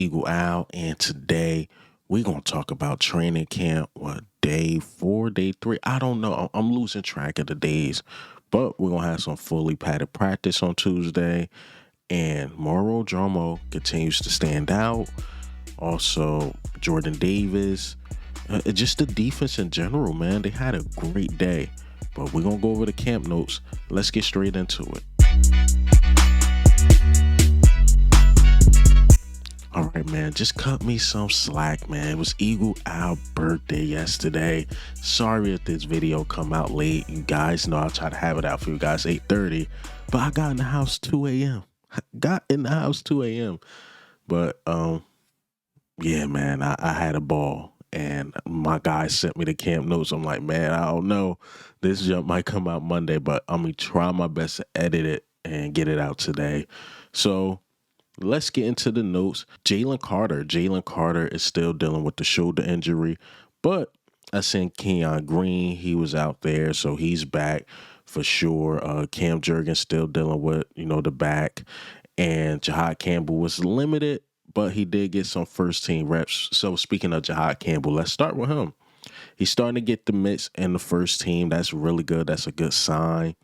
Eagle Al, and today we're gonna talk about training camp. What, day 4, day 3? I don't know. I'm losing track of the days, but we're gonna have some fully padded practice on Tuesday, and Moro Ojomo continues to stand out. Also, Jordan Davis, just the defense in general, man. They had a great day, but we're gonna go over the camp notes. Let's get straight into it. All right, man, just cut me some slack, man. It was Eagle Al birthday yesterday. Sorry if this video come out late. You guys know I'll try to have it out for you guys 8:30, but I got in the house 2 a.m. Got in the house 2 a.m. But yeah, man, I had a ball, and my guy sent me the camp notes. I'm like, man, I don't know. This jump might come out Monday, but I'm gonna try my best to edit it and get it out today. So let's get into the notes. Jalen Carter is still dealing with the shoulder injury, but I seen Kenyon Green. He was out there, so he's back for sure. Cam Jurgens still dealing with, the back. And Jihaad Campbell was limited, but he did get some first team reps. So speaking of Jihaad Campbell, let's start with him. He's starting to get the mitts in the first team. That's really good. That's a good sign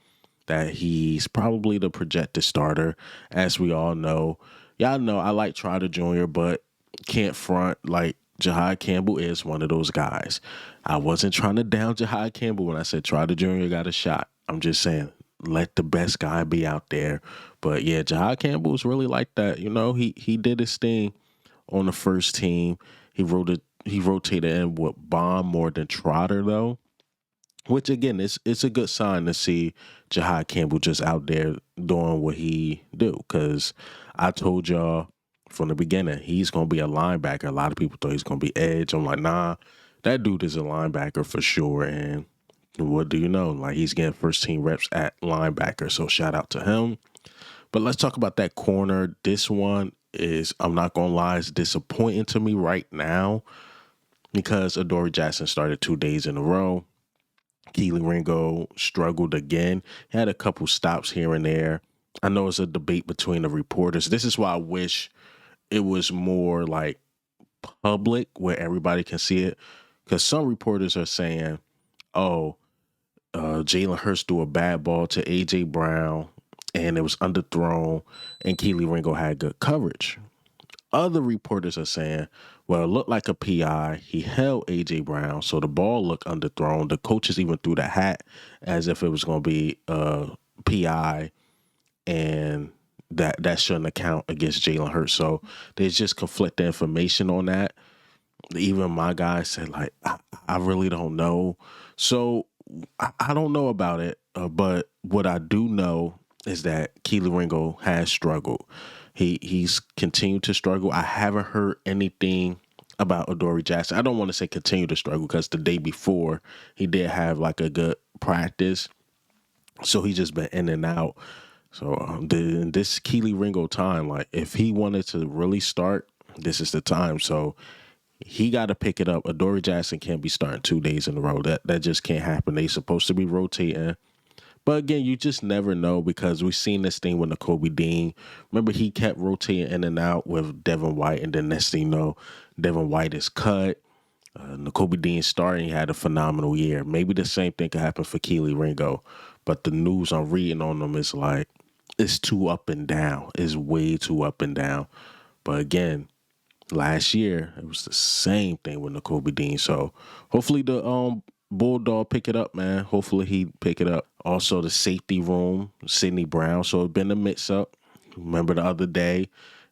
that he's probably the projected starter, as we all know. Y'all know I like Trotter Jr., but can't front like Jihaad Campbell is one of those guys. I wasn't trying to down Jihaad Campbell when I said Trotter Jr. got a shot. I'm just saying, let the best guy be out there. But yeah, Jihaad Campbell was really like that. He did his thing on the first team. He rotated in with Bond more than Trotter, though. Which, again, it's a good sign to see Jihaad Campbell just out there doing what he do. Because I told y'all from the beginning, he's going to be a linebacker. A lot of people thought he's going to be edge. I'm like, nah, that dude is a linebacker for sure. And what do you know? Like, he's getting first-team reps at linebacker. So shout out to him. But let's talk about that corner. This one is, I'm not going to lie, it's disappointing to me right now because Adoree Jackson started 2 days in a row. Ringo struggled again. He had a couple stops here and there. I know it's a debate between the reporters. This is why I wish it was more like public where everybody can see it. Because some reporters are saying, Jalen Hurts threw a bad ball to A.J. Brown and it was underthrown and Ringo had good coverage. Other reporters are saying, well, it looked like a PI. He held A.J. Brown, so the ball looked underthrown. The coaches even threw the hat as if it was going to be a PI, and that shouldn't account against Jalen Hurts. So there's just conflicting information on that. Even my guy said, like, I really don't know. So I don't know about it, but what I do know is that Ringo has struggled. He's continued to struggle. I haven't heard anything about Adoree Jackson. I don't want to say continue to struggle because the day before he did have like a good practice. So he's just been in and out. So this Ringo time, like if he wanted to really start, this is the time. So he got to pick it up. Adoree Jackson can't be starting 2 days in a row. That just can't happen. They supposed to be rotating. But again, you just never know because we've seen this thing with Nakobe Dean. Remember, he kept rotating in and out with Devin White, and then next thing you know, Devin White is cut. Nakobe Dean starting, he had a phenomenal year. Maybe the same thing could happen for Ringo, but the news I'm reading on them is like, it's too up and down. It's way too up and down. But again, last year, it was the same thing with Nakobe Dean. So hopefully the Bulldog pick it up, man. Hopefully he pick it up. Also, the safety room, Sidney Brown. So it's been a mix-up. Remember the other day,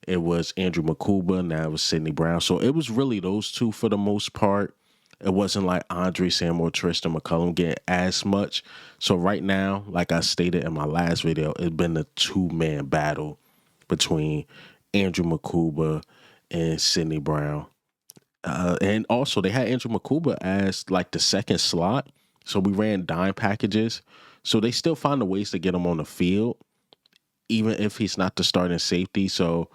it was Andrew Mukuba. Now it was Sidney Brown. So it was really those two for the most part. It wasn't like Andre Sam or Tristan McCullum getting as much. So right now, like I stated in my last video, it's been a two-man battle between Andrew Mukuba and Sidney Brown. And also, they had Andrew Mukuba as like the second slot. So we ran dime packages. So they still find the ways to get him on the field, even if he's not the starting safety. So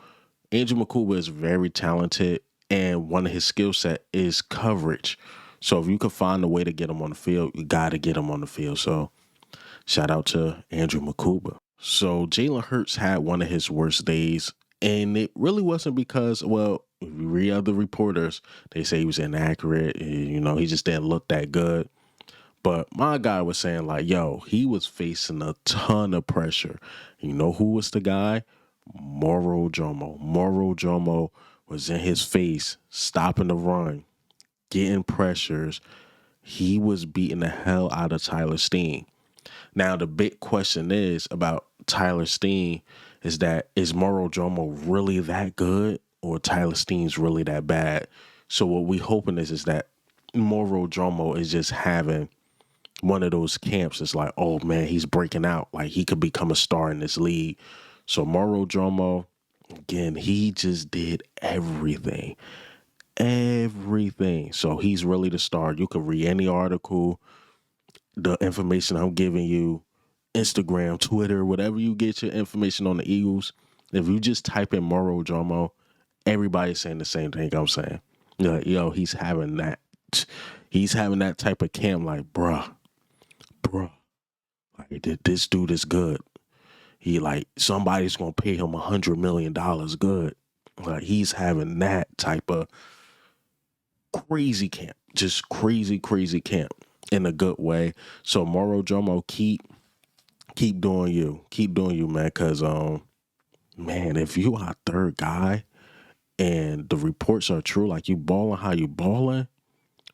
Andrew Mukuba is very talented, and one of his skill set is coverage. So if you can find a way to get him on the field, you got to get him on the field. So shout out to Andrew Mukuba. So Jalen Hurts had one of his worst days, and it really wasn't because, well, If you read other reporters, they say he was inaccurate. He just didn't look that good. But my guy was saying, like, yo, he was facing a ton of pressure. You know who was the guy? Moro Ojomo. Moro Ojomo was in his face, stopping the run, getting pressures. He was beating the hell out of Tyler Steen. Now, the big question is about Tyler Steen is Moro Ojomo really that good, or Tyler Steen's really that bad? So what we hoping is that Moro Ojomo is just having one of those camps. It's like, oh man, he's breaking out. Like, he could become a star in this league. So Moro Ojomo, again, he just did everything. Everything. So he's really the star. You could read any article, the information I'm giving you, Instagram, Twitter, whatever you get your information on the Eagles. If you just type in Moro Ojomo, everybody's saying the same thing I'm saying. You're like, yo, he's having that. He's having that type of camp. Like, bruh, like, this dude is good. He, like, somebody's gonna pay him $100 million good. Like, he's having that type of crazy camp. Just crazy camp in a good way. So Moro Ojomo, keep doing you. Keep doing you, man. Cause man, if you are third guy and the reports are true, like you balling how you balling,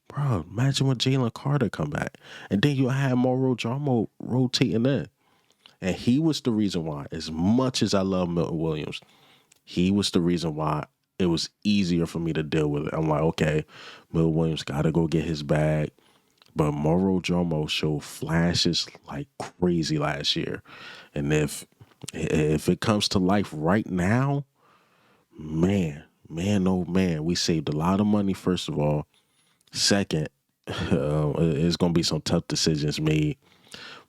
bro, imagine when Jalen Carter come back. And then you have Moro Ojomo rotating in. And he was the reason why, as much as I love Milton Williams, he was the reason why it was easier for me to deal with it. I'm like, okay, Milton Williams got to go get his bag. But Moro Ojomo showed flashes like crazy last year. And if it comes to life right now, man, oh man, we saved a lot of money, first of all. Second, it's going to be some tough decisions made.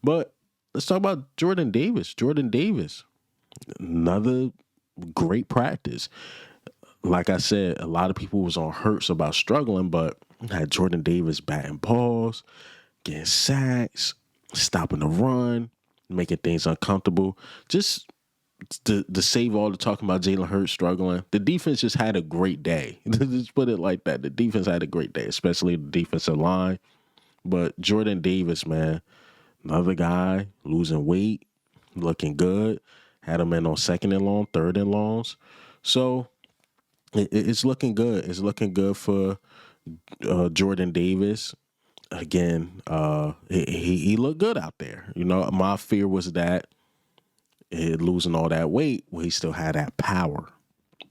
But let's talk about Jordan Davis. Jordan Davis, another great practice. Like I said, a lot of people was on Hurts about struggling, but had Jordan Davis batting balls, getting sacks, stopping the run, making things uncomfortable. Just to save all the talking about Jalen Hurts struggling, the defense just had a great day. Just put it like that. The defense had a great day, especially the defensive line. But Jordan Davis, man, another guy losing weight, looking good. Had him in on second and long, third and longs. So it's looking good. It's looking good for Jordan Davis. Again, he looked good out there. My fear was that losing all that weight, well, he still had that power.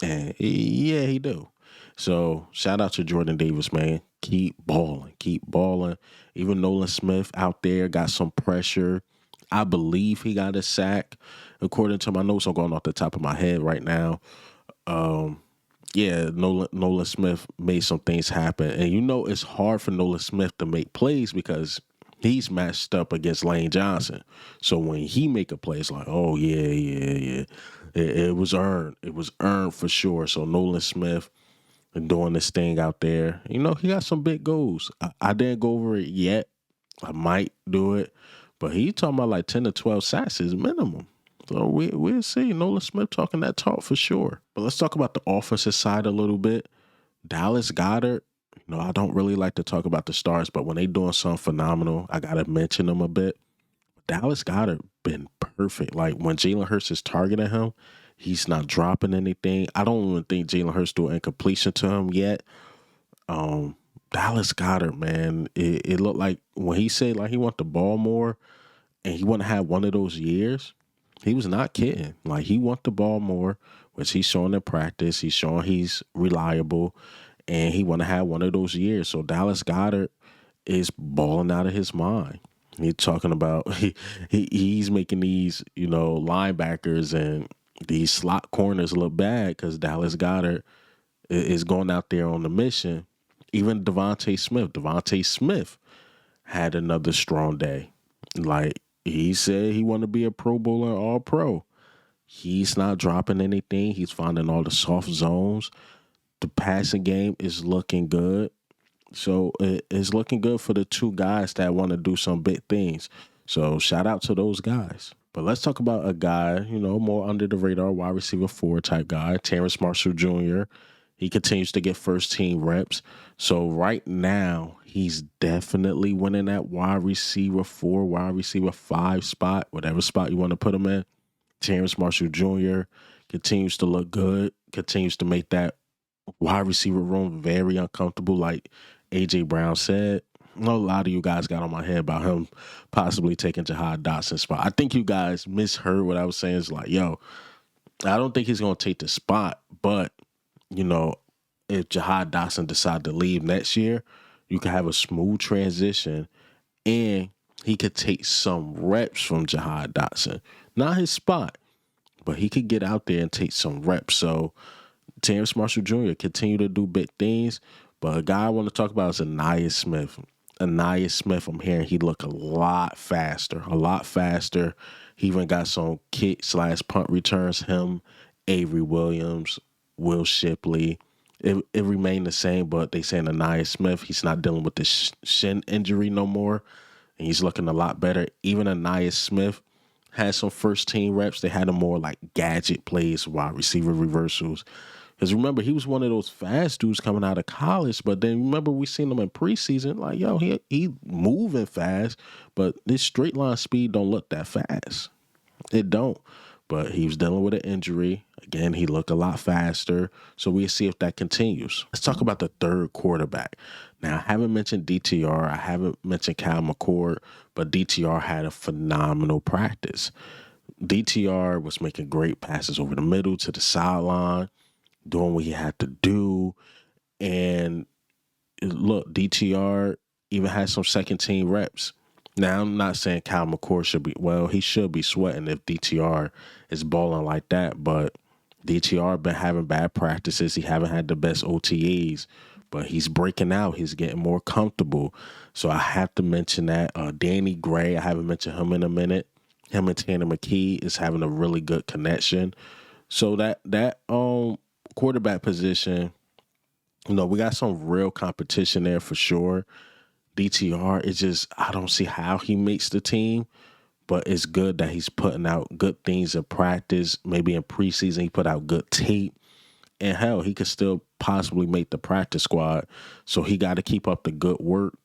And he do. So shout out to Jordan Davis, man. Keep balling. Even Nolan Smith out there got some pressure. I believe he got a sack, according to my notes. I'm going off the top of my head right now. Nolan Smith made some things happen. And it's hard for Nolan Smith to make plays because he's matched up against Lane Johnson. So when he make a play, it's like, oh, yeah. It was earned. It was earned for sure. So Nolan Smith doing this thing out there. He got some big goals. I didn't go over it yet. I might do it. But he talking about like 10 to 12 sacks is minimum. So we'll see. Nolan Smith talking that talk for sure. But let's talk about the offensive side a little bit. Dallas Goedert. I don't really like to talk about the stars, but when they doing something phenomenal, I got to mention them a bit. Dallas Goedert been perfect. Like when Jalen Hurts is targeting him, he's not dropping anything. I don't even think Jalen Hurts doing incompletion to him yet. Dallas Goedert, man, it looked like when he said like he want the ball more and he want to have one of those years, he was not kidding. Like he want the ball more, which he's showing in practice. He's showing he's reliable, and he want to have one of those years. So Dallas Goedert is balling out of his mind. He's talking about he's making these linebackers and these slot corners look bad because Dallas Goedert is going out there on the mission. Even DeVonta Smith had another strong day. Like he said, he wanted to be a Pro Bowler, All Pro. He's not dropping anything. He's finding all the soft zones. The passing game is looking good. So it's looking good for the two guys that want to do some big things. So shout out to those guys. But let's talk about a guy, more under the radar, wide receiver 4 type guy, Terrace Marshall Jr. He continues to get first team reps. So right now, he's definitely winning that wide receiver 4, wide receiver 5 spot, whatever spot you want to put him in. Terrace Marshall Jr. continues to look good, continues to make that wide receiver room very uncomfortable, like AJ Brown said. I know a lot of you guys got on my head about him possibly taking Jihaad Dotson's spot. I think you guys misheard what I was saying. It's like, yo, I don't think he's going to take the spot, but, you know, if Jihaad Dotson decide to leave next year, you can have a smooth transition and he could take some reps from Jihaad Dotson. Not his spot, but he could get out there and take some reps. So Terrace Marshall Jr. continue to do big things. But a guy I want to talk about is Ainias Smith. Ainias Smith, I'm hearing he look a lot faster. He even got some kick/punt returns. Him, Avery Williams, Will Shipley. It remained the same, but they saying Ainias Smith, he's not dealing with this shin injury no more. And he's looking a lot better. Even Ainias Smith had some first team reps. They had him more like gadget plays, wide receiver reversals. Because remember, he was one of those fast dudes coming out of college. But then remember, we seen him in preseason. Like, yo, he moving fast, but this straight line speed don't look that fast. It don't. But he was dealing with an injury. Again, he looked a lot faster. So we'll see if that continues. Let's talk about the third quarterback. Now, I haven't mentioned DTR. I haven't mentioned Cal McCord, but DTR had a phenomenal practice. DTR was making great passes over the middle to the sideline, doing what he had to do. And look, DTR even had some second team reps. Now, I'm not saying Cal McCord he should be sweating if DTR is balling like that, but DTR been having bad practices. He haven't had the best OTAs, but he's breaking out. He's getting more comfortable. So I have to mention that. Danny Gray, I haven't mentioned him in a minute. Him and Tanner McKee is having a really good connection. So that quarterback position, we got some real competition there for sure. DTR is just, I don't see how he makes the team, but it's good that he's putting out good things in practice. Maybe in preseason he put out good tape. And hell, he could still possibly make the practice squad. So he got to keep up the good work.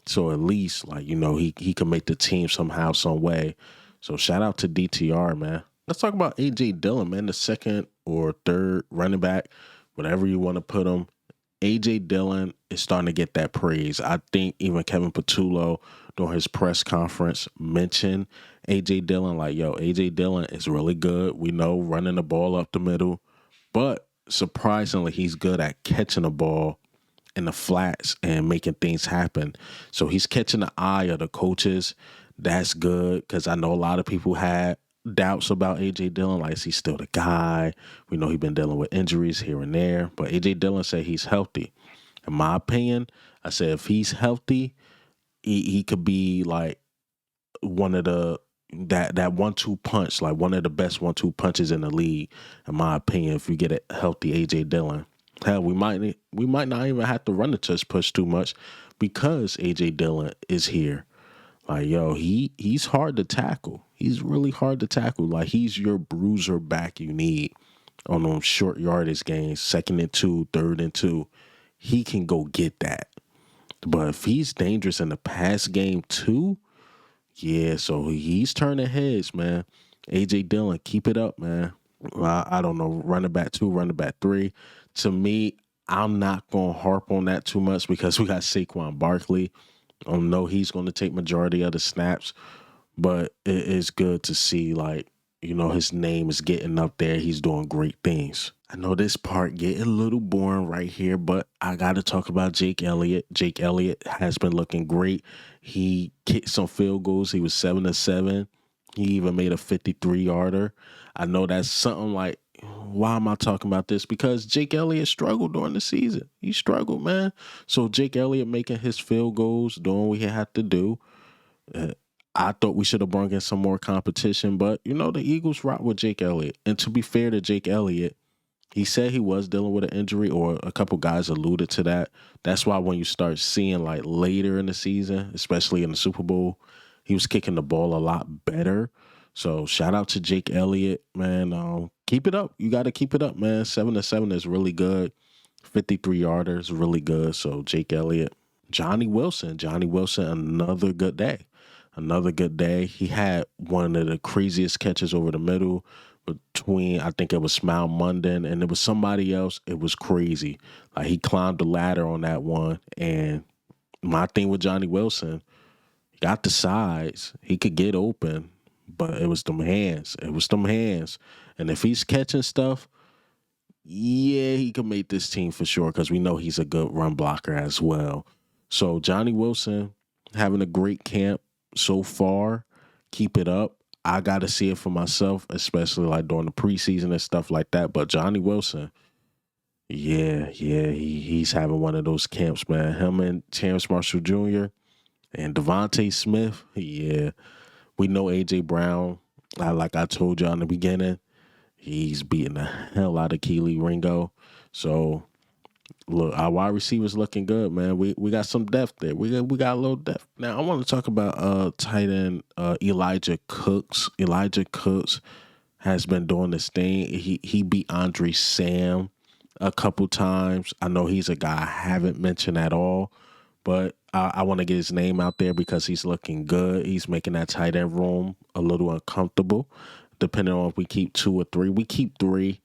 So at least, he can make the team somehow, some way. So shout out to DTR, man. Let's talk about A.J. Dillon, man, the second or third running back, whatever you want to put him. A.J. Dillon is starting to get that praise. I think even Kevin Patullo during his press conference mentioned A.J. Dillon, like, yo, A.J. Dillon is really good. We know running the ball up the middle, but surprisingly, he's good at catching the ball in the flats and making things happen. So he's catching the eye of the coaches. That's good because I know a lot of people had doubts about A.J. Dillon, like, is he still the guy? We know he's been dealing with injuries here and there, but A.J. Dillon said he's healthy. In my opinion, I said if he's healthy, he could be like one of the that 1-2 punch, like one of the best 1-2 punches in the league, in my opinion, if you get a healthy A.J. Dillon. Hell, we might not even have to run the touch push too much because A.J. Dillon is here. Like, yo, he's hard to tackle. He's really hard to tackle. Like, he's your bruiser back you need on those short yardage games, 2nd and 2, 3rd and 2. He can go get that. But if he's dangerous in the pass game too, yeah, so he's turning heads, man. A.J. Dillon, keep it up, man. I don't know, running back 2, running back 3. To me, I'm not going to harp on that too much because we got Saquon Barkley. I know he's going to take majority of the snaps, but it is good to see, like, his name is getting up there. He's doing great things. I know this part getting a little boring right here, but I got to talk about Jake Elliott. Jake Elliott has been looking great. He kicked some field goals. He was 7-7. He even made a 53-yarder. I know that's something like, why am I talking about this? Because Jake Elliott struggled during the season. He struggled, man. So Jake Elliott making his field goals, doing what he had to do. I thought we should have brought in some more competition, but, the Eagles rock with Jake Elliott. And to be fair to Jake Elliott, he said he was dealing with an injury, or a couple guys alluded to that. That's why when you start seeing, like, later in the season, especially in the Super Bowl, he was kicking the ball a lot better. So shout out to Jake Elliott, man. Keep it up. You got to keep it up, man. 7-7 is really good. 53-yarders, really good. So Jake Elliott. Johnny Wilson, another good day. Another good day. He had one of the craziest catches over the middle between, I think it was Smile Munden and it was somebody else. It was crazy. Like he climbed the ladder on that one. And my thing with Johnny Wilson, he got the size. He could get open, but it was them hands. And if he's catching stuff, yeah, he can make this team for sure because we know he's a good run blocker as well. So Johnny Wilson having a great camp so far. Keep it up. I got to see it for myself, especially like during the preseason and stuff like that. But Johnny Wilson, he's having one of those camps, man. Him and Terrace Marshall JR and DeVonta Smith, yeah. We know A.J. Brown, like I told y'all in the beginning, he's beating the hell out of Ringo. So, look, our wide receivers looking good, man. We got some depth there. We got a little depth. Now, I want to talk about tight end Elijah Cooks. Elijah Cooks has been doing this thing. He beat Andre Sam a couple times. I know he's a guy I haven't mentioned at all, but I want to get his name out there because he's looking good. He's making that tight end room a little uncomfortable, depending on if we keep 2 or 3. We keep 3.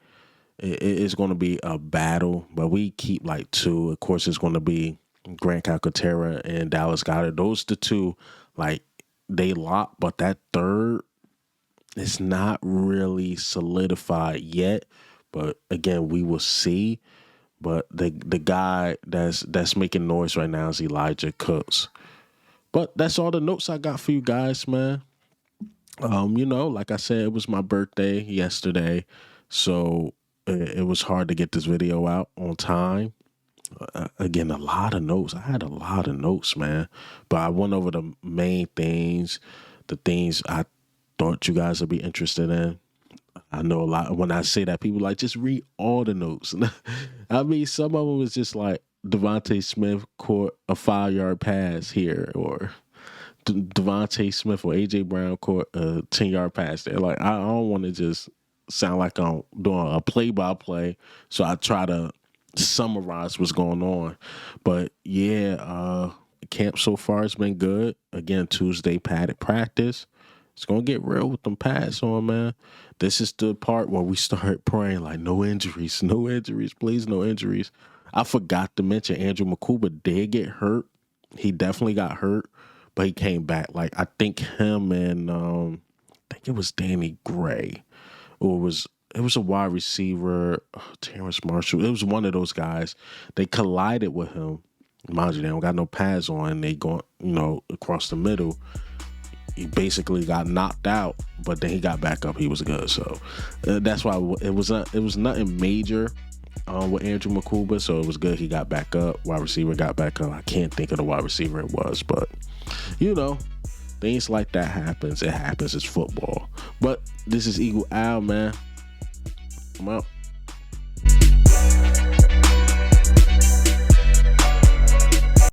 It's going to be a battle, but we keep like 2. Of course, it's going to be Grant Calcaterra and Dallas Goedert. Those the 2, like, they lock, but that third is not really solidified yet. But again, we will see. But the guy that's making noise right now is Elijah Cooks. But that's all the notes I got for you guys, man. Like I said, it was my birthday yesterday, so it was hard to get this video out on time. Again, a lot of notes. I had a lot of notes, man. But I went over the main things, the things I thought you guys would be interested in. I know a lot. When I say that, people like, just read all the notes. I mean, some of them was just like DeVonta Smith caught a 5-yard pass here, or DeVonta Smith or A.J. Brown caught a 10-yard pass there. Like, I don't want to just sound like I'm doing a play-by-play, so I try to summarize what's going on. But, yeah, camp so far has been good. Again, Tuesday padded practice. It's going to get real with them pads on, man. This is the part where we start praying, like, no injuries, please, no injuries. I forgot to mention Andrew Mukuba did get hurt. He definitely got hurt, but he came back. Like, I think him and, I think it was Danny Gray, or it was a wide receiver, Terrace Marshall. It was one of those guys. They collided with him. Mind you, they don't got no pads on. They going, across the middle. He basically got knocked out, but then he got back up. He was good, so that's why it was nothing major with Andrew Mukuba, so it was good. He got back up. Wide receiver got back up. I can't think of the wide receiver it was, but things like that happens. It happens. It's football. But this is Eagle Al, man. I'm out.